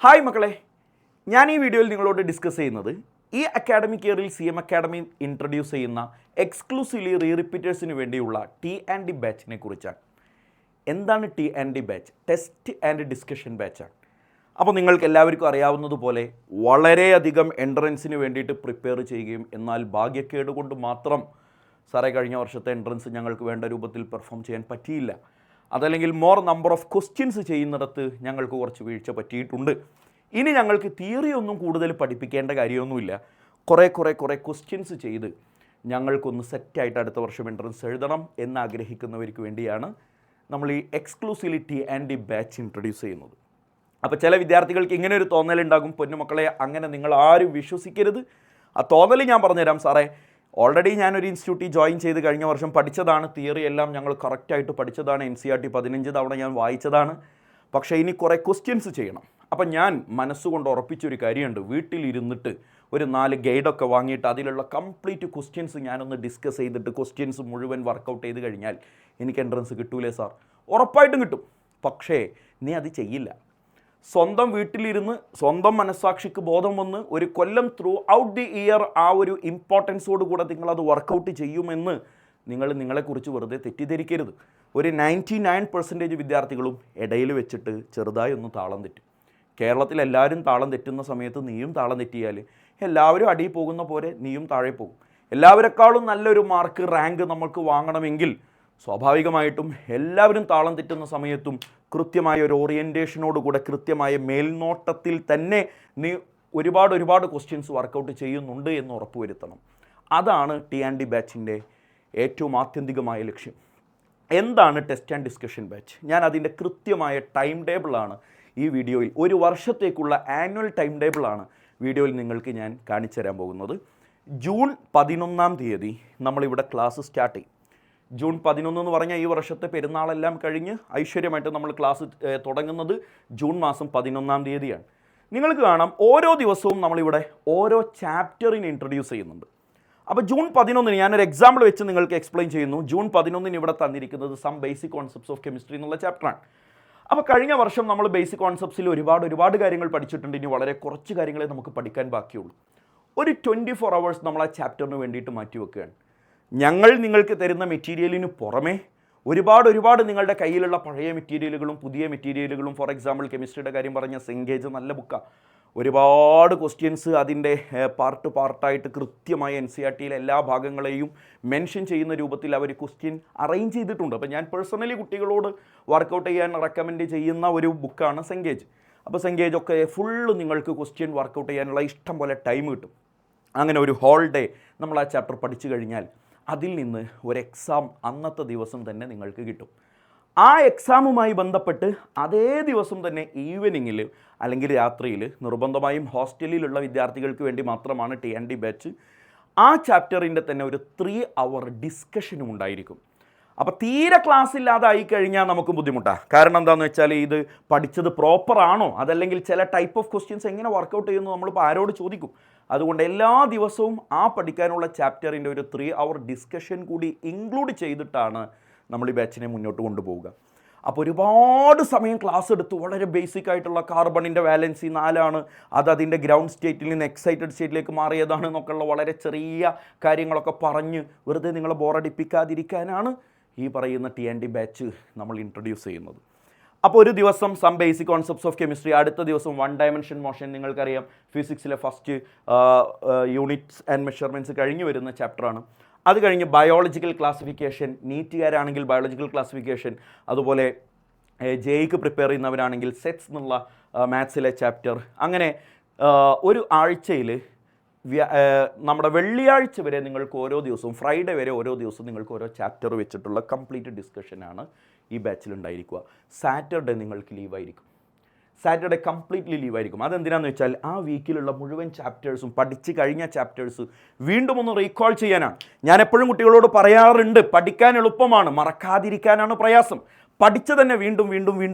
Hi മക്കളെ, ഞാൻ ഈ വീഡിയോയിൽ നിങ്ങളോട് ഡിസ്കസ് ചെയ്യുന്നത് ഈ അക്കാഡമിക് ഇയറിൽ CM അക്കാഡമി ഇൻട്രൊഡ്യൂസ് ചെയ്യുന്ന എക്സ്ക്ലൂസീവ്ലി റീ റിപ്പീറ്റേഴ്സിന് വേണ്ടിയുള്ള T&D ബാച്ചിനെ കുറിച്ചാണ്. എന്താണ് T&D batch? Test and discussion ബാച്ചാണ്. അപ്പോൾ നിങ്ങൾക്ക് എല്ലാവർക്കും അറിയാവുന്നതുപോലെ വളരെയധികം എൻട്രൻസിന് വേണ്ടിയിട്ട് പ്രിപ്പയർ ചെയ്യുകയും എന്നാൽ ഭാഗ്യക്കേട് കൊണ്ട് മാത്രം സാറേ കഴിഞ്ഞ വർഷത്തെ എൻട്രൻസ് ഞങ്ങൾക്ക് വേണ്ട രൂപത്തിൽ പെർഫോം ചെയ്യാൻ പറ്റിയില്ല, അതല്ലെങ്കിൽ മോർ നമ്പർ ഓഫ് ക്വസ്റ്റ്യൻസ് ചെയ്യുന്നിടത്ത് ഞങ്ങൾക്ക് കുറച്ച് വീഴ്ച പറ്റിയിട്ടുണ്ട്. ഇനി ഞങ്ങൾക്ക് തിയറി ഒന്നും കൂടുതൽ പഠിപ്പിക്കേണ്ട കാര്യമൊന്നുമില്ല, കുറേ ക്വസ്റ്റ്യൻസ് ചെയ്ത് ഞങ്ങൾക്കൊന്ന് സെറ്റായിട്ട് അടുത്ത വർഷം എൻട്രൻസ് എഴുതണം എന്നാഗ്രഹിക്കുന്നവർക്ക് വേണ്ടിയാണ് നമ്മൾ ഈ എക്സ്ക്ലൂസീവ്ലി T&D ബാച്ച് ഇൻട്രൊഡ്യൂസ് ചെയ്യുന്നത്. അപ്പോൾ ചില വിദ്യാർത്ഥികൾക്ക് ഇങ്ങനെ ഒരു തോന്നലുണ്ടാകും, പൊന്നുമക്കളെ അങ്ങനെ നിങ്ങൾ ആരും വിശ്വസിക്കരുത്. ആ തോന്നൽ ഞാൻ പറഞ്ഞുതരാം. സാറേ ഓൾറെഡി ഞാനൊരു ഇൻസ്റ്റിറ്റ്യൂട്ടിൽ ജോയിൻ ചെയ്ത് കഴിഞ്ഞ വർഷം പഠിച്ചതാണ്, തിയറി എല്ലാം ഞങ്ങൾ കറക്റ്റായിട്ട് പഠിച്ചതാണ്, NCERT 15 തവണ ഞാൻ വായിച്ചതാണ്, പക്ഷേ ഇനി കുറേ ക്വസ്റ്റ്യൻസ് ചെയ്യണം. അപ്പം ഞാൻ മനസ്സുകൊണ്ട് ഉറപ്പിച്ചൊരു കാര്യമുണ്ട്, വീട്ടിലിരുന്നിട്ട് ഒരു 4 ഗൈഡൊക്കെ വാങ്ങിയിട്ട് അതിലുള്ള കംപ്ലീറ്റ് ക്വസ്റ്റ്യൻസ് ഞാനൊന്ന് ഡിസ്കസ് ചെയ്തിട്ട് ക്വസ്റ്റ്യൻസ് മുഴുവൻ വർക്കൗട്ട് ചെയ്ത് കഴിഞ്ഞാൽ എനിക്ക് എൻട്രൻസ് കിട്ടൂലേ സാർ? ഉറപ്പായിട്ടും കിട്ടും. പക്ഷേ നീ അത് ചെയ്യില്ല. സ്വന്തം വീട്ടിലിരുന്ന് സ്വന്തം മനസ്സാക്ഷിക്ക് ബോധം വന്ന് ഒരു കൊല്ലം ത്രൂ ഔട്ട് ദി ഇയർ ആ ഒരു ഇമ്പോർട്ടൻസോടുകൂടെ നിങ്ങളത് വർക്കൗട്ട് ചെയ്യുമെന്ന് നിങ്ങളെക്കുറിച്ച് വെറുതെ തെറ്റിദ്ധരിക്കരുത്. ഒരു 99% വിദ്യാർത്ഥികളും ഇടയിൽ വെച്ചിട്ട് ചെറുതായി ഒന്ന് താളം തെറ്റും. കേരളത്തിൽ എല്ലാവരും താളം തെറ്റുന്ന സമയത്ത് നീയും താളം തെറ്റിയാൽ എല്ലാവരും അടിയിൽ പോകുന്ന പോലെ നീയും താഴെ പോകും. എല്ലാവരെക്കാളും നല്ലൊരു മാർക്ക് റാങ്ക് നമുക്ക് വാങ്ങണമെങ്കിൽ സ്വാഭാവികമായിട്ടും എല്ലാവരും താളം തെറ്റുന്ന സമയത്തും കൃത്യമായ ഒരു ഓറിയൻറ്റേഷനോടുകൂടെ കൃത്യമായ മേൽനോട്ടത്തിൽ തന്നെ നീ ഒരുപാട് ക്വസ്റ്റ്യൻസ് വർക്കൗട്ട് ചെയ്യുന്നുണ്ട് എന്ന് ഉറപ്പുവരുത്തണം. അതാണ് T&D ബാച്ചിൻ്റെ ഏറ്റവും ആത്യന്തികമായ ലക്ഷ്യം. എന്താണ് ടെസ്റ്റ് ആൻഡ് ഡിസ്കഷൻ ബാച്ച്? ഞാൻ അതിൻ്റെ കൃത്യമായ ടൈം ടേബിളാണ് ഈ വീഡിയോയിൽ, ഒരു വർഷത്തേക്കുള്ള ആനുവൽ ടൈം ടേബിളാണ് വീഡിയോയിൽ നിങ്ങൾക്ക് ഞാൻ കാണിച്ചു തരാൻ പോകുന്നത്. ജൂൺ 11 നമ്മളിവിടെ ക്ലാസ് സ്റ്റാർട്ട് ചെയ്യും. ജൂൺ 11 എന്ന് പറഞ്ഞാൽ ഈ വർഷത്തെ പെരുന്നാളെല്ലാം കഴിഞ്ഞ് ഐശ്വര്യമായിട്ട് നമ്മൾ ക്ലാസ് തുടങ്ങുന്നത് ജൂൺ മാസം 11 നിങ്ങൾക്ക് കാണാം ഓരോ ദിവസവും നമ്മളിവിടെ ഓരോ ചാപ്റ്ററിന് ഇൻട്രൊഡ്യൂസ് ചെയ്യുന്നുണ്ട്. അപ്പോൾ ജൂൺ 11 ഞാനൊരു എക്സാമ്പിൾ വെച്ച് നിങ്ങൾക്ക് എക്സ്പ്ലെയിൻ ചെയ്യുന്നു. ജൂൺ 11 ഇവിടെ തന്നിരിക്കുന്നത് some basic concepts of chemistry എന്നുള്ള ചാപ്റ്ററാണ്. അപ്പോൾ കഴിഞ്ഞ വർഷം നമ്മൾ ബേസിക് കോൺസെപ്റ്റ്സിൽ ഒരുപാട് കാര്യങ്ങൾ പഠിച്ചിട്ടുണ്ട്. ഇനി വളരെ കുറച്ച് കാര്യങ്ങളെ നമുക്ക് പഠിക്കാൻ ബാക്കിയുള്ളൂ. ഒരു 24 hours നമ്മൾ ആ ചാപ്റ്ററിന് വേണ്ടിയിട്ട് മാറ്റി വെക്കുകയാണ്. ഞങ്ങൾ നിങ്ങൾക്ക് തരുന്ന മെറ്റീരിയലിന് പുറമെ ഒരുപാട് നിങ്ങളുടെ കയ്യിലുള്ള പഴയ മെറ്റീരിയലുകളും പുതിയ മെറ്റീരിയലുകളും, ഫോർ എക്സാമ്പിൾ കെമിസ്ട്രിയുടെ കാര്യം പറഞ്ഞ സെങ്കേജ് നല്ല ബുക്കാണ്. ഒരുപാട് ക്വസ്റ്റ്യൻസ് അതിൻ്റെ പാർട്ടായിട്ട് കൃത്യമായ NCERTയിലെ എല്ലാ ഭാഗങ്ങളെയും മെൻഷൻ ചെയ്യുന്ന രൂപത്തിൽ അവർ ക്വസ്റ്റ്യൻ അറേഞ്ച് ചെയ്തിട്ടുണ്ട്. അപ്പോൾ ഞാൻ പേഴ്സണലി കുട്ടികളോട് വർക്കൗട്ട് ചെയ്യാൻ റെക്കമെൻഡ് ചെയ്യുന്ന ഒരു ബുക്കാണ് സെങ്കേജ്. അപ്പോൾ സെങ്കേജൊക്കെ ഫുള്ള് നിങ്ങൾക്ക് ക്വസ്റ്റ്യൻ വർക്കൗട്ട് ചെയ്യാനുള്ള ഇഷ്ടം പോലെ ടൈം കിട്ടും. അങ്ങനെ ഒരു ഹോൾ ഡേ നമ്മൾ ആ ചാപ്റ്റർ പഠിച്ചു കഴിഞ്ഞാൽ അതിൽ നിന്ന് ഒരു എക്സാം അന്നത്തെ ദിവസം തന്നെ നിങ്ങൾക്ക് കിട്ടും. ആ എക്സാമുമായി ബന്ധപ്പെട്ട് അതേ ദിവസം തന്നെ ഈവനിങ്ങിൽ അല്ലെങ്കിൽ രാത്രിയിൽ നിർബന്ധമായും ഹോസ്റ്റലിലുള്ള വിദ്യാർത്ഥികൾക്ക് വേണ്ടി മാത്രമാണ് T&D ബാച്ച്. ആ ചാപ്റ്ററിൻ്റെ തന്നെ ഒരു 3 hour ഡിസ്കഷനും ഉണ്ടായിരിക്കും. അപ്പോൾ തീരെ ക്ലാസ് ഇല്ലാതായി കഴിഞ്ഞാൽ നമുക്ക് ബുദ്ധിമുട്ടാണ്. കാരണം എന്താണെന്ന് വെച്ചാൽ ഇത് പഠിച്ചത് പ്രോപ്പർ ആണോ, അതല്ലെങ്കിൽ ചില ടൈപ്പ് ഓഫ് ക്വസ്റ്റ്യൻസ് എങ്ങനെ വർക്കൗട്ട് ചെയ്യുന്നു നമ്മളിപ്പോൾ ആരോട് ചോദിക്കും. അതുകൊണ്ട് എല്ലാ ദിവസവും ആ പഠിക്കാനുള്ള ചാപ്റ്ററിൻ്റെ ഒരു 3 hour ഡിസ്കഷൻ കൂടി ഇൻക്ലൂഡ് ചെയ്തിട്ടാണ് നമ്മൾ ഈ ബാച്ചിനെ മുന്നോട്ട് കൊണ്ടുപോവുക. അപ്പോൾ ഒരുപാട് സമയം ക്ലാസ് എടുത്ത് വളരെ ബേസിക് ആയിട്ടുള്ള കാർബണിൻ്റെ വാലൻസി 4 അത് അതിൻ്റെ ഗ്രൗണ്ട് സ്റ്റേറ്റിൽ നിന്ന് എക്സൈറ്റഡ് സ്റ്റേറ്റിലേക്ക് മാറിയതാണ് എന്നൊക്കെയുള്ള വളരെ ചെറിയ കാര്യങ്ങളൊക്കെ പറഞ്ഞ് വെറുതെ നിങ്ങളെ ബോറടിപ്പിക്കാതിരിക്കാനാണ് ഈ പറയുന്ന T&D ബാച്ച് നമ്മൾ ഇൻട്രൊഡ്യൂസ് ചെയ്യുന്നത്. അപ്പോൾ ഒരു ദിവസം some basic concepts of chemistry, അടുത്ത ദിവസം 1 dimension മോഷൻ, നിങ്ങൾക്കറിയാം ഫിസിക്സിലെ ഫസ്റ്റ് യൂണിറ്റ്സ് ആൻഡ് മെഷർമെൻറ്റ്സ് കഴിഞ്ഞ് വരുന്ന ചാപ്റ്ററാണ്. അത് കഴിഞ്ഞ് ബയോളജിക്കൽ ക്ലാസിഫിക്കേഷൻ, നീറ്റുകാരാണെങ്കിൽ ബയോളജിക്കൽ ക്ലാസിഫിക്കേഷൻ, അതുപോലെ JEEക്ക് പ്രിപ്പയർ ചെയ്യുന്നവരാണെങ്കിൽ സെറ്റ്സ് എന്നുള്ള മാത്സിലെ ചാപ്റ്റർ. അങ്ങനെ ഒരു ആഴ്ചയിൽ നമ്മുടെ വെള്ളിയാഴ്ച വരെ നിങ്ങൾക്ക് ഓരോ ദിവസവും, ഫ്രൈഡേ വരെ ഓരോ ദിവസവും നിങ്ങൾക്ക് ഓരോ ചാപ്റ്റർ വെച്ചിട്ടുള്ള കംപ്ലീറ്റ് ഡിസ്കഷനാണ് ഈ ബാച്ചിലുണ്ടായിരിക്കുക. സാറ്റർഡേ നിങ്ങൾക്ക് ലീവായിരിക്കും. Saturday completely ലീവായിരിക്കും. അതെന്തിനാണെന്ന് വെച്ചാൽ ആ വീക്കിലുള്ള മുഴുവൻ ചാപ്റ്റേഴ്സും പഠിച്ച് കഴിഞ്ഞ ചാപ്റ്റേഴ്സ് വീണ്ടും ഒന്ന് റീകോൾ ചെയ്യാനാണ്. ഞാൻ എപ്പോഴും കുട്ടികളോട് പറയാറുണ്ട്, പഠിക്കാൻ എളുപ്പമാണ്, മറക്കാതിരിക്കാനാണ് പ്രയാസം. പഠിച്ച് തന്നെ വീണ്ടും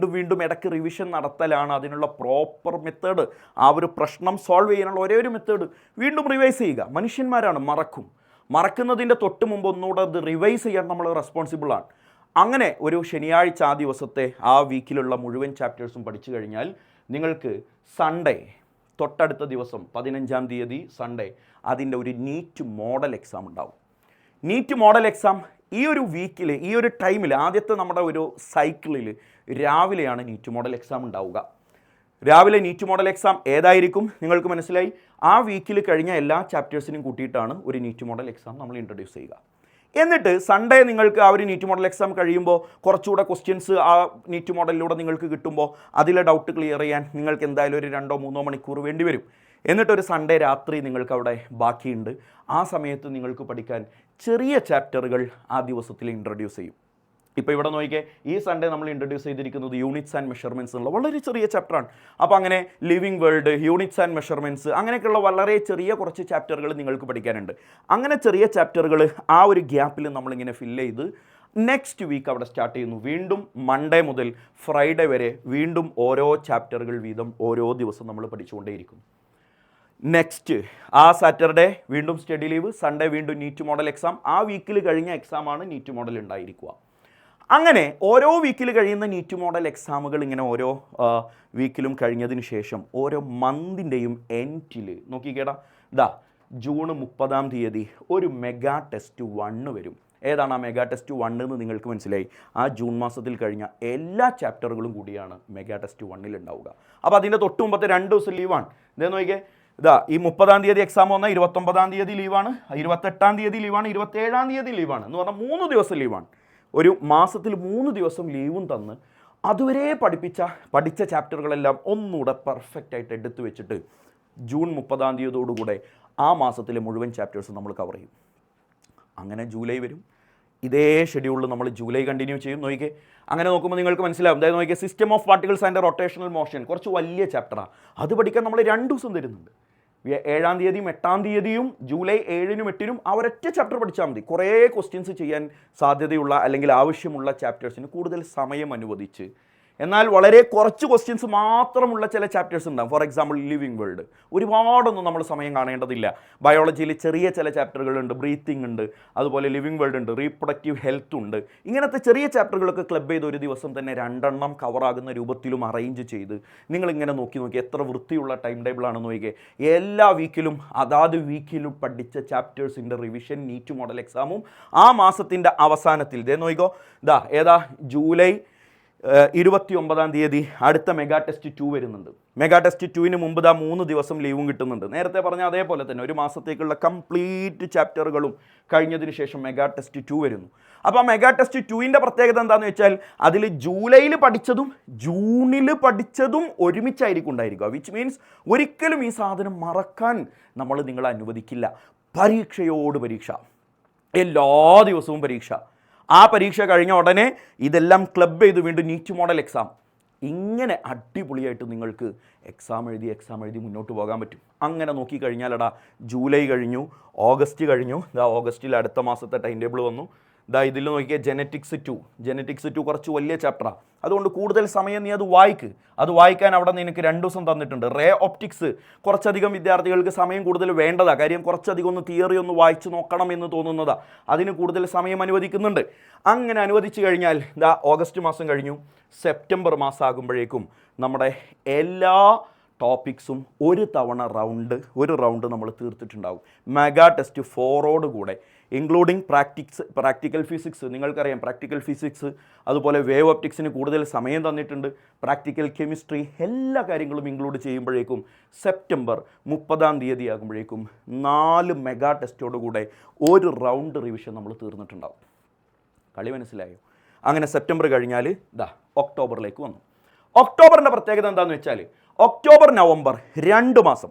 ഇടയ്ക്ക് റിവിഷൻ നടത്തലാണ് അതിനുള്ള പ്രോപ്പർ മെത്തേഡ്. ആ ഒരു പ്രശ്നം സോൾവ് ചെയ്യാനുള്ള ഒരേ ഒരു മെത്തേഡ് വീണ്ടും റിവൈസ് ചെയ്യുക. മനുഷ്യന്മാരാണ്, മറക്കുന്നതിൻ്റെ തൊട്ട് മുമ്പ് ഒന്നുകൂടെ അത് റിവൈസ് ചെയ്യാൻ നമ്മൾ റെസ്പോൺസിബിളാണ്. അങ്ങനെ ഒരു ശനിയാഴ്ച ആ ദിവസത്തെ ആ വീക്കിലുള്ള മുഴുവൻ ചാപ്റ്റേഴ്സും പഠിച്ചു കഴിഞ്ഞാൽ നിങ്ങൾക്ക് സൺഡേ തൊട്ടടുത്ത ദിവസം 15-ാം തീയതി സൺഡേ അതിൻ്റെ ഒരു നീറ്റ് മോഡൽ എക്സാം ഉണ്ടാവും. നീറ്റ് മോഡൽ എക്സാം ഈ ഒരു വീക്കിൽ, ഈ ഒരു ടൈമിൽ, ആദ്യത്തെ നമ്മുടെ ഒരു സൈക്കിളിൽ രാവിലെയാണ് നീറ്റ് മോഡൽ എക്സാം ഉണ്ടാവുക. രാവിലെ നീറ്റ് മോഡൽ എക്സാം ഏതായിരിക്കും നിങ്ങൾക്ക് മനസ്സിലായി. ആ വീക്കിൽ കഴിഞ്ഞ എല്ലാ ചാപ്റ്റേഴ്സിനും കൂട്ടിയിട്ടാണ് ഒരു നീറ്റ് മോഡൽ എക്സാം നമ്മൾ ഇൻട്രൊഡ്യൂസ് ചെയ്യുക. എന്നിട്ട് സൺഡേ നിങ്ങൾക്ക് ആ ഒരു നീറ്റ് മോഡൽ എക്സാം കഴിയുമ്പോൾ കുറച്ചുകൂടെ ക്വസ്റ്റ്യൻസ് ആ നീറ്റ് മോഡലിലൂടെ നിങ്ങൾക്ക് കിട്ടുമ്പോൾ അതിലെ ഡൗട്ട് ക്ലിയർ ചെയ്യാൻ നിങ്ങൾക്ക് എന്തായാലും ഒരു 2-3 മണിക്കൂർ വേണ്ടി വരും. എന്നിട്ടൊരു സൺഡേ രാത്രി നിങ്ങൾക്ക് അവിടെ ബാക്കിയുണ്ട്. ആ സമയത്ത് നിങ്ങൾക്ക് പഠിക്കാൻ ചെറിയ ചാപ്റ്ററുകൾ ആ ദിവസത്തിൽ ഇൻട്രൊഡ്യൂസ് ചെയ്യും. ഇപ്പോൾ ഇവിടെ നോക്കിക്കേ, ഈ സൺഡേ നമ്മൾ ഇൻട്രൊഡ്യൂസ് ചെയ്തിരിക്കുന്നത് യൂണിറ്റ്സ് ആൻഡ് മെഷർമെൻറ്റ്സ് എന്നുള്ള വളരെ ചെറിയ ചാപ്റ്ററാണ്. അപ്പോൾ അങ്ങനെ living world, units and measurements, അങ്ങനെയൊക്കെയുള്ള വളരെ ചെറിയ കുറച്ച് ചാപ്റ്ററുകൾ നിങ്ങൾക്ക് പഠിക്കാനുണ്ട്. അങ്ങനെ ചെറിയ ചാപ്റ്ററുകൾ ആ ഒരു ഗ്യാപ്പിൽ നമ്മളിങ്ങനെ ഫില്ല് ചെയ്ത് നെക്സ്റ്റ് വീക്ക് അവിടെ സ്റ്റാർട്ട് ചെയ്യുന്നു. വീണ്ടും മൺഡേ മുതൽ ഫ്രൈഡേ വരെ വീണ്ടും ഓരോ ചാപ്റ്ററുകൾ വീതം ഓരോ ദിവസം നമ്മൾ പഠിച്ചുകൊണ്ടേയിരിക്കും. നെക്സ്റ്റ് ആ സാറ്റർഡേ വീണ്ടും സ്റ്റഡി ലീവ്, സൺഡേ വീണ്ടും നീറ്റ് മോഡൽ എക്സാം. ആ വീക്കിൽ കഴിഞ്ഞ എക്സാമാണ് നീറ്റ് മോഡൽ ഉണ്ടായിരിക്കുക. അങ്ങനെ ഓരോ വീക്കിൽ കഴിയുന്ന നീറ്റ് മോഡൽ എക്സാമുകൾ ഇങ്ങനെ ഓരോ വീക്കിലും കഴിഞ്ഞതിന് ശേഷം ഓരോ മന്തിൻ്റെയും എൻഡിൽ നോക്കിക്കേടാ, ജൂൺ 30-ാം തീയതി ഒരു മെഗാ ടെസ്റ്റ് 1 വരും. ഏതാണ് ആ മെഗാ ടെസ്റ്റ് 1 എന്ന് നിങ്ങൾക്ക് മനസ്സിലായി. ആ ജൂൺ മാസത്തിൽ കഴിഞ്ഞ എല്ലാ ചാപ്റ്ററുകളും കൂടിയാണ് മെഗാ ടെസ്റ്റ് 1 ഉണ്ടാവുക. അപ്പോൾ അതിൻ്റെ തൊട്ട് മുമ്പത്തെ 2 ദിവസം ലീവാണ്. ഇതേ നോക്കിയേ, ഈ 30-ാം തീയതി എക്സാം വന്നാൽ 29-ാം തീയതി ലീവാണ്, 28-ാം തീയതി ലീവാണ്, 27-ാം തീയതി ലീവാണ് എന്ന് പറഞ്ഞാൽ 3 ദിവസം ലീവാണ്. ഒരു മാസത്തിൽ 3 ദിവസം ലീവും തന്ന് അതുവരെ പഠിച്ച ചാപ്റ്ററുകളെല്ലാം ഒന്നുകൂടെ പെർഫെക്റ്റ് ആയിട്ട് എടുത്തു വെച്ചിട്ട് ജൂൺ 30-ാം തീയതിയോടുകൂടെ ആ മാസത്തിലെ മുഴുവൻ ചാപ്റ്റേഴ്സ് നമ്മൾ കവർ ചെയ്യും. അങ്ങനെ ജൂലൈ വരും. ഇതേ ഷെഡ്യൂളിൽ നമ്മൾ ജൂലൈ കണ്ടിന്യൂ ചെയ്യും. നോക്കിക്കേ, അങ്ങനെ നോക്കുമ്പോൾ നിങ്ങൾക്ക് മനസ്സിലാവും. അതായത് നോക്കിയാൽ system of particles and rotational motion കുറച്ച് വലിയ ചാപ്റ്ററാണ്. അത് പഠിക്കാൻ നമ്മൾ 2 ദിവസം തരുന്നുണ്ട്. 7-ാം തീയതിയും 8-ാം തീയതിയും ജൂലൈ 7-നും 8-നും ആ ഒരൊറ്റ ചാപ്റ്റർ പഠിച്ചാൽ മതി. കുറേ ക്വസ്റ്റ്യൻസ് ചെയ്യാൻ സാധ്യതയുള്ള അല്ലെങ്കിൽ ആവശ്യമുള്ള ചാപ്റ്റേഴ്സിന് കൂടുതൽ സമയം അനുവദിച്ച്, എന്നാൽ വളരെ കുറച്ച് ക്വസ്റ്റ്യൻസ് മാത്രമുള്ള ചില ചാപ്റ്റേഴ്സ് ഉണ്ടാകും. ഫോർ എക്സാമ്പിൾ ലിവിങ് വേൾഡ്, ഒരുപാടൊന്നും നമ്മൾ സമയം കാണേണ്ടതില്ല. ബയോളജിയിൽ ചെറിയ ചില ചാപ്റ്ററുകളുണ്ട്, ബ്രീത്തിങ് ഉണ്ട്, അതുപോലെ ലിവിങ് വേൾഡ് ഉണ്ട്, റീപ്രൊഡക്റ്റീവ് ഹെൽത്ത് ഉണ്ട്. ഇങ്ങനത്തെ ചെറിയ ചാപ്റ്ററുകളൊക്കെ ക്ലബ് ചെയ്ത് ഒരു ദിവസം തന്നെ 2 എണ്ണം കവറാകുന്ന രൂപത്തിലും അറേഞ്ച് ചെയ്ത് നിങ്ങളിങ്ങനെ നോക്കി എത്ര വൃത്തിയുള്ള ടൈം ടേബിളാണെന്ന് നോക്കിയേ. എല്ലാ വീക്കിലും അതാത് വീക്കിലും പഠിച്ച ചാപ്റ്റേഴ്സിൻ്റെ റിവിഷൻ, നീറ്റ് മോഡൽ എക്സാമും ആ മാസത്തിൻ്റെ അവസാനത്തിൽ നോക്കിക്കോ. ഏതാ ജൂലൈ 29-ാം തീയതി അടുത്ത മെഗാ ടെസ്റ്റ് 2 വരുന്നുണ്ട്. മെഗാ ടെസ്റ്റ് 2-ന് മുമ്പ് 3 ദിവസം ലീവും കിട്ടുന്നുണ്ട്. നേരത്തെ പറഞ്ഞ അതേപോലെ തന്നെ ഒരു മാസത്തേക്കുള്ള കംപ്ലീറ്റ് ചാപ്റ്ററുകളും കഴിഞ്ഞതിന് ശേഷം മെഗാ ടെസ്റ്റ് 2 വരുന്നു. അപ്പോൾ ആ മെഗാ ടെസ്റ്റ് 2-ൻ്റെ പ്രത്യേകത എന്താണെന്ന് വെച്ചാൽ അതിൽ ജൂലൈയിൽ പഠിച്ചതും ജൂണിൽ പഠിച്ചതും ഒരുമിച്ചായിരിക്കും ഉണ്ടായിരിക്കുക. വിച്ച് മീൻസ് ഒരിക്കലും ഈ സാധനം മറക്കാൻ നമ്മൾ നിങ്ങളെ അനുവദിക്കില്ല. പരീക്ഷയോട് പരീക്ഷ, എല്ലാ ദിവസവും പരീക്ഷ. ആ പരീക്ഷ കഴിഞ്ഞ ഉടനെ ഇതെല്ലാം ക്ലബ് ചെയ്ത് വീണ്ടും നീറ്റ് മോഡൽ എക്സാം. ഇങ്ങനെ അടിപൊളിയായിട്ട് നിങ്ങൾക്ക് എക്സാം എഴുതി മുന്നോട്ട് പോകാൻ പറ്റും. അങ്ങനെ നോക്കിക്കഴിഞ്ഞാലടാ ജൂലൈ കഴിഞ്ഞു, ഓഗസ്റ്റ് കഴിഞ്ഞു. ഓഗസ്റ്റിൽ അടുത്ത മാസത്തെ ടൈം ടേബിൾ വന്നു. ഇതിൽ നോക്കിയാൽ ജെനറ്റിക്സ് 2 കുറച്ച് വലിയ ചാപ്റ്ററാണ്. അതുകൊണ്ട് കൂടുതൽ സമയം നീ അത് വായിക്ക്. അത് വായിക്കാൻ അവിടെ നിനക്ക് 2 ദിവസം തന്നിട്ടുണ്ട്. റേ ഓപ്റ്റിക്സ് കുറച്ചധികം വിദ്യാർത്ഥികൾക്ക് സമയം കൂടുതൽ വേണ്ടതാണ്. കാര്യം കുറച്ചധികം ഒന്ന് തിയറി ഒന്ന് വായിച്ച് നോക്കണം എന്ന് തോന്നുന്നതാണ്. അതിന് കൂടുതൽ സമയം അനുവദിക്കുന്നുണ്ട്. അങ്ങനെ അനുവദിച്ചു കഴിഞ്ഞാൽ ഓഗസ്റ്റ് മാസം കഴിഞ്ഞു, സെപ്റ്റംബർ മാസം ആകുമ്പോഴേക്കും നമ്മുടെ എല്ലാ ടോപ്പിക്സും ഒരു റൗണ്ട് നമ്മൾ തീർത്തിട്ടുണ്ടാകും. മെഗാ ടെസ്റ്റ് 4 കൂടെ ഇൻക്ലൂഡിങ് പ്രാക്ടിക്കൽ ഫിസിക്സ്. നിങ്ങൾക്കറിയാം പ്രാക്ടിക്കൽ ഫിസിക്സ്, അതുപോലെ വേവ് ഒപ്റ്റിക്സിന് കൂടുതൽ സമയം തന്നിട്ടുണ്ട്. പ്രാക്ടിക്കൽ കെമിസ്ട്രി, എല്ലാ കാര്യങ്ങളും ഇൻക്ലൂഡ് ചെയ്യുമ്പോഴേക്കും സെപ്റ്റംബർ 30-ാം തീയതി ആകുമ്പോഴേക്കും 4 മെഗാ ടെസ്റ്റോടുകൂടെ ഒരു റൗണ്ട് റിവിഷൻ നമ്മൾ തീർന്നിട്ടുണ്ടാവും. കളി മനസ്സിലായോ? അങ്ങനെ സെപ്റ്റംബർ കഴിഞ്ഞാൽ ഒക്ടോബറിലേക്ക് വന്നു. ഒക്ടോബറിൻ്റെ പ്രത്യേകത എന്താണെന്ന് വെച്ചാൽ ഒക്ടോബർ നവംബർ 2 മാസം,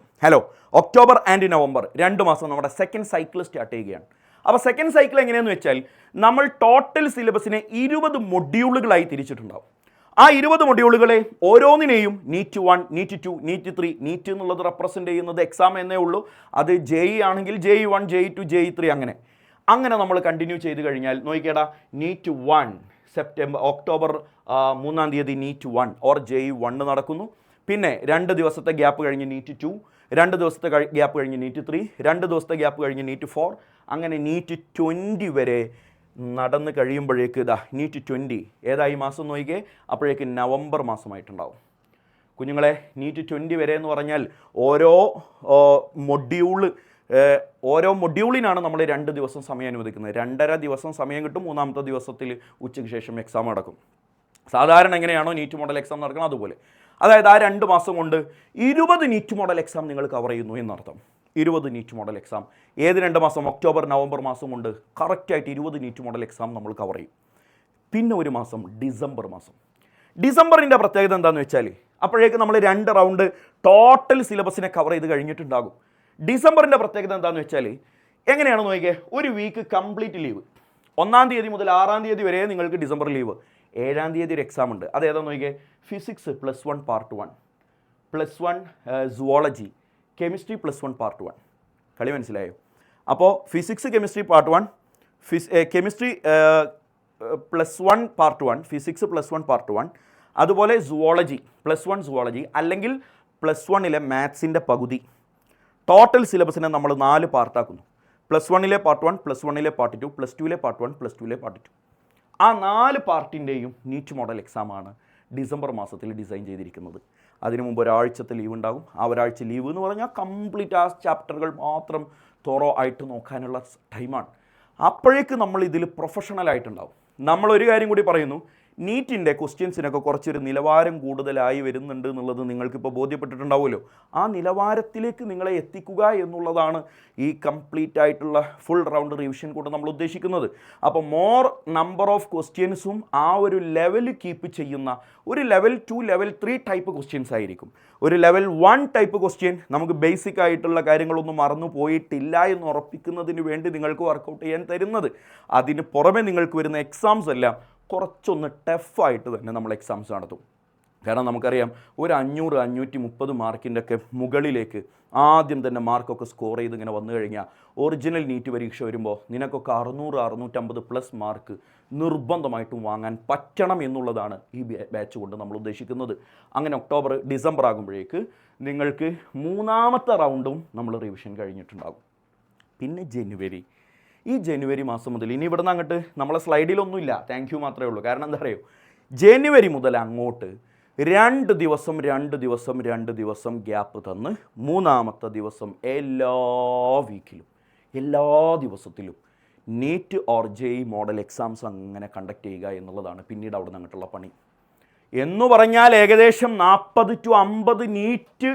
ഒക്ടോബർ ആൻഡ് നവംബർ 2 മാസം നമ്മുടെ സെക്കൻഡ് സൈക്കിൾ സ്റ്റാർട്ട് ചെയ്യുകയാണ്. അപ്പോൾ സെക്കൻഡ് സൈക്കിൾ എങ്ങനെയാണെന്ന് വെച്ചാൽ നമ്മൾ ടോട്ടൽ സിലബസിനെ 20 മൊഡ്യൂളുകളായി തിരിച്ചിട്ടുണ്ടാവും. ആ 20 മൊഡ്യൂളുകളെ ഓരോന്നിനെയും നീറ്റ് 1, നീറ്റ് 2, നീറ്റ് 3, നീറ്റ് എന്നുള്ളത് റെപ്രസെൻ്റ് ചെയ്യുന്നത് എക്സാം എന്നേ ഉള്ളൂ. അത് JEE ആണെങ്കിൽ JEE 1, JEE 2, JEE 3 അങ്ങനെ നമ്മൾ കണ്ടിന്യൂ ചെയ്ത് കഴിഞ്ഞാൽ നോക്കിക്കേടാ നീറ്റ് 1 ഒക്ടോബർ 3-ാം തീയതി നീറ്റ് 1 ഓർ JEE 1 നടക്കുന്നു. പിന്നെ 2 ദിവസത്തെ ഗ്യാപ്പ് കഴിഞ്ഞ് നീറ്റ് 2, 2 ദിവസത്തെ ഗ്യാപ്പ് കഴിഞ്ഞ് നീറ്റ് 3, 2 ദിവസത്തെ ഗ്യാപ്പ് കഴിഞ്ഞ് നീറ്റ് 4, അങ്ങനെ നീറ്റ് 20 വരെ നടന്ന് കഴിയുമ്പോഴേക്ക് നീറ്റ് 20 ഏതായി മാസം നോക്കിയേ, അപ്പോഴേക്ക് നവംബർ മാസമായിട്ടുണ്ടാവും. കുഞ്ഞുങ്ങളെ നീറ്റ് 20 വരെ എന്ന് പറഞ്ഞാൽ ഓരോ മൊഡ്യൂള് ഓരോ മൊഡ്യൂളിനാണ് നമ്മൾ 2 ദിവസം സമയം അനുവദിക്കുന്നത്. 2.5 ദിവസം സമയം കിട്ടും. 3-ാമത്തെ ദിവസത്തിൽ ഉച്ചയ്ക്ക് ശേഷം എക്സാം നടക്കും. സാധാരണ എങ്ങനെയാണോ നീറ്റ് മോഡൽ എക്സാം നടക്കുന്നത് അതുപോലെ. അതായത് ആ 2 മാസം കൊണ്ട് 20 നീറ്റ് മോഡൽ എക്സാം നിങ്ങൾ കവർ ചെയ്യുന്നു എന്നർത്ഥം. 20 നീറ്റ് മോഡൽ എക്സാം ഏത് 2 മാസം? ഒക്ടോബർ നവംബർ മാസം കൊണ്ട് കറക്റ്റായിട്ട് 20 നീറ്റ് മോഡൽ എക്സാം നമ്മൾ കവർ ചെയ്യും. പിന്നെ ഒരു മാസം ഡിസംബർ മാസം. ഡിസംബറിൻ്റെ പ്രത്യേകത എന്താണെന്ന് വെച്ചാൽ അപ്പോഴേക്ക് നമ്മൾ 2 റൗണ്ട് ടോട്ടൽ സിലബസിനെ കവർ ചെയ്ത് കഴിഞ്ഞിട്ടുണ്ടാകും. ഡിസംബറിൻ്റെ പ്രത്യേകത എന്താണെന്ന് വെച്ചാൽ എങ്ങനെയാണെന്ന് നോക്കിയേ, ഒരു വീക്ക് കംപ്ലീറ്റ് ലീവ്. 1-ാം തീയതി മുതൽ 6-ാം തീയതി വരെ നിങ്ങൾക്ക് ഡിസംബർ ലീവ്. 7-ാം തീയതി ഒരു എക്സാം ഉണ്ട്. അതേതാണെന്ന് നോക്കിയേ, physics +1 part 1, +1 zoology, chemistry +1 part 1. കളി മനസ്സിലായോ? അപ്പോൾ physics chemistry part 1, chemistry +1 part 1, physics +1 part 1, അതുപോലെ സുവോളജി +1 സുവോളജി, അല്ലെങ്കിൽ +1-ലെ മാത്സിൻ്റെ പകുതി. ടോട്ടൽ സിലബസിനെ നമ്മൾ 4 പാർട്ടാക്കുന്നു. +1-ലെ പാർട്ട് 1, +1-ലെ പാർട്ട് 2, +2-ലെ പാർട്ട് 1, +2-ലെ പാർട്ട് 2. ആ 4 പാർട്ടിൻ്റെയും നീറ്റ് മോഡൽ എക്സാമാണ് ഡിസംബർ മാസത്തിൽ ഡിസൈൻ ചെയ്തിരിക്കുന്നത്. അതിനു മുമ്പ് ഒരാഴ്ചത്തെ ലീവ് ഉണ്ടാകും. ആ ഒരാഴ്ച ലീവ് എന്ന് പറഞ്ഞാൽ കംപ്ലീറ്റ് ആ ചാപ്റ്ററുകൾ മാത്രം തോറോ ആയിട്ട് നോക്കാനുള്ള ടൈമാണ്. അപ്പോഴേക്ക് നമ്മൾ ഇതിൽ പ്രൊഫഷണലായിട്ടുണ്ടാവും. നമ്മളൊരു കാര്യം കൂടി പറയുന്നു, നീറ്റിൻ്റെ ക്വസ്റ്റ്യൻസിനൊക്കെ കുറച്ചൊരു നിലവാരം കൂടുതലായി വരുന്നുണ്ട് എന്നുള്ളത് നിങ്ങൾക്കിപ്പോൾ ബോധ്യപ്പെട്ടിട്ടുണ്ടാവുമല്ലോ. ആ നിലവാരത്തിലേക്ക് നിങ്ങളെ എത്തിക്കുക എന്നുള്ളതാണ് ഈ കംപ്ലീറ്റ് ആയിട്ടുള്ള ഫുൾ റൗണ്ട് റിവിഷൻ കൊണ്ട് നമ്മൾ ഉദ്ദേശിക്കുന്നത്. അപ്പോൾ മോർ നമ്പർ ഓഫ് ക്വസ്റ്റ്യൻസും ആ ഒരു ലെവൽ കീപ്പ് ചെയ്യുന്ന ഒരു ലെവൽ 2, ലെവൽ 3 ടൈപ്പ് ക്വസ്റ്റ്യൻസ് ആയിരിക്കും. ഒരു ലെവൽ 1 ടൈപ്പ് ക്വസ്റ്റ്യൻ നമുക്ക് ബേസിക് ആയിട്ടുള്ള കാര്യങ്ങളൊന്നും മറന്നു പോയിട്ടില്ല എന്ന് ഉറപ്പിക്കുന്നതിന് വേണ്ടി നിങ്ങൾക്ക് വർക്കൗട്ട് ചെയ്യാൻ തരുന്നത്. അതിന് പുറമെ നിങ്ങൾക്ക് വരുന്ന എക്സാംസ് എല്ലാം കുറച്ചൊന്ന് ടഫായിട്ട് തന്നെ നമ്മൾ എക്സാംസ് നടത്തും. കാരണം നമുക്കറിയാം, ഒരു 500-530 മാർക്കിൻ്റെ ഒക്കെ മുകളിലേക്ക് ആദ്യം തന്നെ മാർക്കൊക്കെ സ്കോർ ചെയ്ത് ഇങ്ങനെ വന്നു കഴിഞ്ഞാൽ ഒറിജിനൽ നീറ്റ് പരീക്ഷ വരുമ്പോൾ നിനക്കൊക്കെ 600-650+ മാർക്ക് നിർബന്ധമായിട്ടും വാങ്ങാൻ പറ്റണം എന്നുള്ളതാണ് ഈ ബാച്ച് കൊണ്ട് നമ്മൾ ഉദ്ദേശിക്കുന്നത്. അങ്ങനെ ഒക്ടോബർ ഡിസംബർ ആകുമ്പോഴേക്ക് നിങ്ങൾക്ക് 3-ാമത്തെ റൗണ്ടും നമ്മൾ റിവിഷൻ കഴിഞ്ഞിട്ടുണ്ടാകും. പിന്നെ ഈ ജനുവരി മാസം മുതൽ ഇനി ഇവിടുന്ന് അങ്ങോട്ട് നമ്മളെ സ്ലൈഡിലൊന്നുമില്ല, താങ്ക് യു മാത്രമേ ഉള്ളൂ. കാരണം എന്താ പറയുക, ജനുവരി മുതൽ അങ്ങോട്ട് 2 ദിവസം ഗ്യാപ്പ് തന്ന് 3-ാമത്തെ ദിവസം എല്ലാ വീക്കിലും എല്ലാ ദിവസത്തിലും NEET or JEE model exams അങ്ങനെ കണ്ടക്ട് ചെയ്യുക എന്നുള്ളതാണ് പിന്നീട് അവിടെ നിന്ന് അങ്ങോട്ടുള്ള പണി. എന്ന് പറഞ്ഞാൽ ഏകദേശം 40 to 50 നീറ്റ്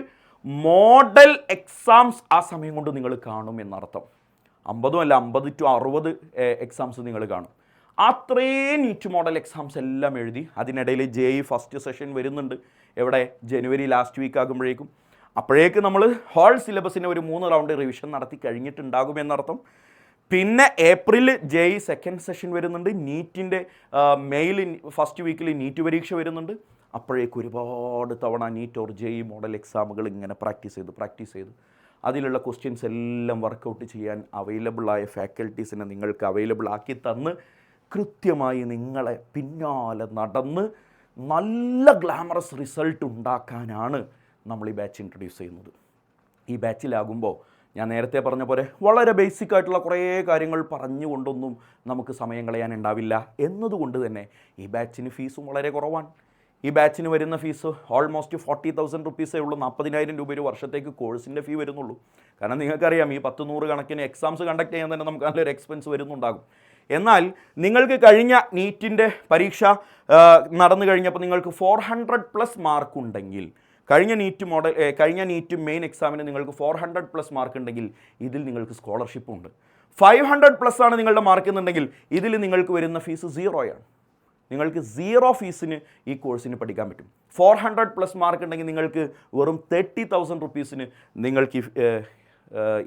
മോഡൽ എക്സാംസ് ആ സമയം കൊണ്ട് നിങ്ങൾ കാണും എന്നർത്ഥം. 50 അല്ല, 50 to 60 എക്സാംസ് നിങ്ങൾ കാണും. അത്രയും നീറ്റ് മോഡൽ എക്സാംസ് എല്ലാം എഴുതി. അതിനിടയിൽ JEE ഫസ്റ്റ് സെഷൻ വരുന്നുണ്ട്. എവിടെ? ജനുവരി ലാസ്റ്റ് വീക്ക് ആകുമ്പോഴേക്കും. അപ്പോഴേക്ക് നമ്മൾ ഹോൾ സിലബസിന് ഒരു 3 റൗണ്ട് റിവിഷൻ നടത്തി കഴിഞ്ഞിട്ടുണ്ടാകുമെന്നർത്ഥം. പിന്നെ ഏപ്രിൽ JEE സെക്കൻഡ് സെഷൻ വരുന്നുണ്ട്. നീറ്റിൻ്റെ മെയിൽ ഫസ്റ്റ് വീക്കിൽ നീറ്റ് പരീക്ഷ വരുന്നുണ്ട്. അപ്പോഴേക്ക് ഒരുപാട് തവണ നീറ്റ് ഓർ JEE മോഡൽ എക്സാമുകൾ ഇങ്ങനെ പ്രാക്ടീസ് ചെയ്ത് അതിലുള്ള ക്വസ്റ്റ്യൻസ് എല്ലാം വർക്കൗട്ട് ചെയ്യാൻ അവൈലബിളായ ഫാക്കൽറ്റീസിനെ നിങ്ങൾക്ക് അവൈലബിൾ ആക്കി തന്ന് കൃത്യമായി നിങ്ങളെ പിന്നാലെ നടന്ന് നല്ല ഗ്ലാമറസ് റിസൾട്ട് ഉണ്ടാക്കാനാണ് നമ്മൾ ഈ ബാച്ച് ഇൻട്രൊഡ്യൂസ് ചെയ്യുന്നത്. ഈ ബാച്ചിലാകുമ്പോൾ ഞാൻ നേരത്തെ പറഞ്ഞ പോലെ വളരെ ബേസിക് ആയിട്ടുള്ള കുറേ കാര്യങ്ങൾ പറഞ്ഞുകൊണ്ടൊന്നും നമുക്ക് സമയം കളയാനുണ്ടാവില്ല. എന്നതുകൊണ്ട് തന്നെ ഈ ബാച്ചിന് ഫീസും വളരെ കുറവാണ്. ഈ ബാച്ചിന് വരുന്ന ഫീസ് ഓൾമോസ്റ്റ് 40,000 റുപ്പീസേ ഉള്ളൂ. 40,000 രൂപ ഒരു വർഷത്തേക്ക് കോഴ്സിൻ്റെ ഫീ വരുന്നുള്ളൂ. കാരണം നിങ്ങൾക്കറിയാം, ഈ 10-100 കണക്കിന് എക്സാംസ് കണ്ടക്ട് ചെയ്യാൻ തന്നെ നമുക്ക് നല്ലൊരു എക്സ്പെൻസ് വരുന്നുണ്ടാകും. എന്നാൽ നിങ്ങൾക്ക് കഴിഞ്ഞ നീറ്റിൻ്റെ പരീക്ഷ നടന്നു കഴിഞ്ഞപ്പോൾ നിങ്ങൾക്ക് 400+ മാർക്ക് ഉണ്ടെങ്കിൽ, കഴിഞ്ഞ നീറ്റ് മെയിൻ എക്സാമിന് നിങ്ങൾക്ക് 400+ മാർക്ക് ഉണ്ടെങ്കിൽ ഇതിൽ നിങ്ങൾക്ക് സ്കോളർഷിപ്പും ഉണ്ട്. 500+ ആണ് നിങ്ങളുടെ മാർക്ക് എന്നുണ്ടെങ്കിൽ ഇതിൽ നിങ്ങൾക്ക് വരുന്ന ഫീസ് 0 നിങ്ങൾക്ക് 0 ഫീസിന് ഈ കോഴ്സിന് പഠിക്കാൻ പറ്റും. 400+ മാർക്ക് ഉണ്ടെങ്കിൽ നിങ്ങൾക്ക് വെറും 30,000 റുപ്പീസിന് നിങ്ങൾക്ക്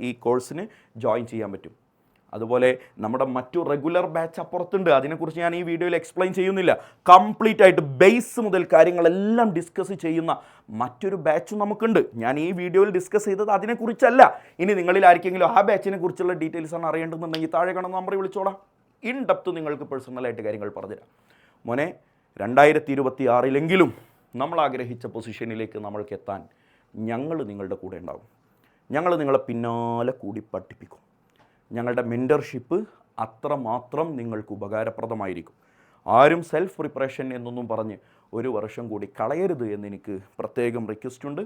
ഈ കോഴ്സിന് ജോയിൻ ചെയ്യാൻ പറ്റും. അതുപോലെ നമ്മുടെ മറ്റു റെഗുലർ ബാച്ച് അപ്പുറത്തുണ്ട്. അതിനെക്കുറിച്ച് ഞാൻ ഈ വീഡിയോയിൽ എക്സ്പ്ലെയിൻ ചെയ്യുന്നില്ല. കംപ്ലീറ്റ് ആയിട്ട് ബേസ് മുതൽ കാര്യങ്ങളെല്ലാം ഡിസ്കസ് ചെയ്യുന്ന മറ്റൊരു ബാച്ചും നമുക്കുണ്ട്. ഞാൻ ഈ വീഡിയോയിൽ ഡിസ്കസ് ചെയ്തത് അതിനെക്കുറിച്ചല്ല. ഇനി നിങ്ങളിൽ ആർക്കെങ്കിലും ആ ബാച്ചിനെ കുറിച്ചുള്ള ഡീറ്റെയിൽസ് ആണ് അറിയേണ്ടതെന്നുണ്ടെങ്കിൽ താഴെ കാണുന്ന നമ്പറിൽ വിളിച്ചോളാം. ഇൻ ഡെപ്ത് നിങ്ങൾക്ക് പേഴ്സണലായിട്ട് കാര്യങ്ങൾ പറഞ്ഞുതരാം. മോനെ, 2026 നമ്മൾ ആഗ്രഹിച്ച പൊസിഷനിലേക്ക് നമ്മൾക്ക് എത്താൻ ഞങ്ങൾ നിങ്ങളുടെ കൂടെ ഉണ്ടാകും. ഞങ്ങൾ നിങ്ങളെ പിന്നാലെ കൂടി പഠിപ്പിക്കും. ഞങ്ങളുടെ മെൻറ്റർഷിപ്പ് അത്രമാത്രം നിങ്ങൾക്ക് ഉപകാരപ്രദമായിരിക്കും. ആരും സെൽഫ് പ്രിപ്പറേഷൻ എന്നൊന്നും പറഞ്ഞ് ഒരു വർഷം കൂടി കളയരുത് എന്നെനിക്ക് പ്രത്യേകം റിക്വസ്റ്റ് ഉണ്ട്.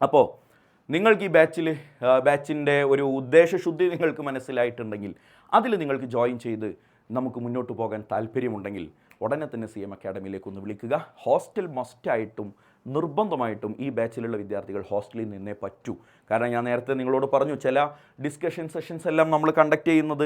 അപ്പോൾ നിങ്ങൾക്ക് ഈ ബാച്ചിൻ്റെ ഒരു ഉദ്ദേശശുദ്ധി നിങ്ങൾക്ക് മനസ്സിലായിട്ടുണ്ടെങ്കിൽ അതിൽ നിങ്ങൾക്ക് ജോയിൻ ചെയ്ത് നമുക്ക് മുന്നോട്ട് പോകാൻ താല്പര്യമുണ്ടെങ്കിൽ ഉടനെ തന്നെ CM അക്കാഡമിയിലേക്ക് ഒന്ന് വിളിക്കുക. ഹോസ്റ്റൽ മസ്റ്റായിട്ടും നിർബന്ധമായിട്ടും ഈ ബാച്ചിലുള്ള വിദ്യാർത്ഥികൾ ഹോസ്റ്റലിൽ നിന്നേ പറ്റൂ. കാരണം ഞാൻ നേരത്തെ നിങ്ങളോട് പറഞ്ഞു, ചില ഡിസ്കഷൻ സെഷൻസ് എല്ലാം നമ്മൾ കണ്ടക്ട് ചെയ്യുന്നത്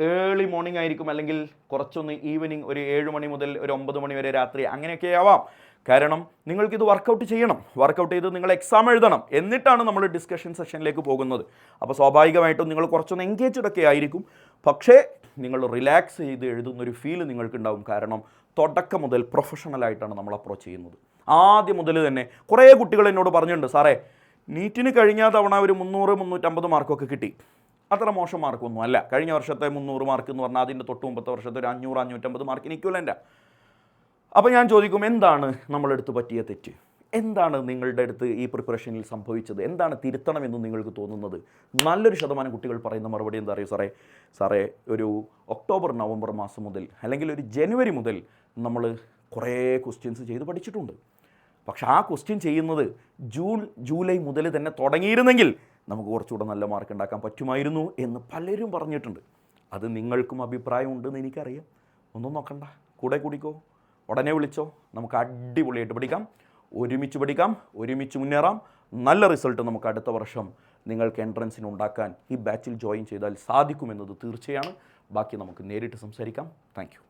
ഏർലി മോർണിംഗ് ആയിരിക്കും, അല്ലെങ്കിൽ കുറച്ചൊന്ന് ഈവനിങ് ഒരു 7 മണി മുതൽ ഒരു 9 മണി വരെ രാത്രി അങ്ങനെയൊക്കെ ആവാം. കാരണം നിങ്ങൾക്കിത് വർക്കൗട്ട് ചെയ്യണം, വർക്കൗട്ട് ചെയ്ത് നിങ്ങൾ എക്സാം എഴുതണം, എന്നിട്ടാണ് നമ്മൾ ഡിസ്കഷൻ സെഷനിലേക്ക് പോകുന്നത്. അപ്പോൾ സ്വാഭാവികമായിട്ടും നിങ്ങൾ കുറച്ചൊന്ന് എൻഗേജ്ഡ് ഒക്കെ ആയിരിക്കും, പക്ഷേ നിങ്ങൾ റിലാക്സ് ചെയ്ത് എഴുതുന്നൊരു ഫീൽ നിങ്ങൾക്കുണ്ടാവും. കാരണം തുടക്കം മുതൽ പ്രൊഫഷണലായിട്ടാണ് നമ്മൾ അപ്രോച്ച് ചെയ്യുന്നത്. ആദ്യം മുതൽ തന്നെ കുറേ കുട്ടികൾ എന്നോട് പറഞ്ഞിട്ടുണ്ട്, സാറേ നീറ്റിന് കഴിഞ്ഞ തവണ ഒരു 300-350 മാർക്കൊക്കെ കിട്ടി, അത്ര മോശം മാർക്കൊന്നും അല്ല. കഴിഞ്ഞ വർഷത്തെ 300 മാർക്ക് എന്ന് പറഞ്ഞാൽ അതിൻ്റെ തൊട്ട് മുമ്പത്തെ വർഷത്തെ ഒരു 500-550 മാർക്കിന് ഇക്വലൻ്റാ. അപ്പോൾ ഞാൻ ചോദിക്കും, എന്താണ് നമ്മളെടുത്ത് പറ്റിയ തെറ്റ്, എന്താണ് നിങ്ങളുടെ അടുത്ത് ഈ പ്രിപ്പറേഷനിൽ സംഭവിച്ചത്, എന്താണ് തിരുത്തണമെന്ന് നിങ്ങൾക്ക് തോന്നുന്നത്? നല്ലൊരു ശതമാനം കുട്ടികൾ പറയുന്ന മറുപടി എന്താ അറിയോ, സാറേ ഒരു ഒക്ടോബർ-നവംബർ മാസം മുതൽ അല്ലെങ്കിൽ ഒരു ജനുവരി മുതൽ നമ്മൾ കുറേ ക്വസ്റ്റ്യൻസ് ചെയ്ത് പഠിച്ചിട്ടുണ്ട്. പക്ഷെ ആ ക്വസ്റ്റ്യൻ ചെയ്യുന്നത് ജൂലൈ മുതൽ തന്നെ തുടങ്ങിയിരുന്നെങ്കിൽ നമുക്ക് കുറച്ചുകൂടെ നല്ല മാർക്ക് ഉണ്ടാക്കാൻ പറ്റുമായിരുന്നു എന്ന് പലരും പറഞ്ഞിട്ടുണ്ട്. അത് നിങ്ങൾക്കും അഭിപ്രായമുണ്ടെന്ന് എനിക്കറിയാം. ഒന്നും നോക്കണ്ട, കൂടെ കൂടിക്കോ, ഉടനെ വിളിച്ചോ, നമുക്ക് അടിപൊളിയായിട്ട് പഠിക്കാം, ഒരുമിച്ച് പഠിക്കാം, ഒരുമിച്ച് മുന്നേറാം. നല്ല റിസൾട്ട് നമുക്ക് അടുത്ത വർഷം നിങ്ങൾക്ക് എൻട്രൻസിന് ഉണ്ടാക്കാൻ ഈ ബാച്ചിൽ ജോയിൻ ചെയ്താൽ സാധിക്കുമെന്നത് തീർച്ചയാണ്. ബാക്കി നമുക്ക് നേരിട്ട് സംസാരിക്കാം. Thank you.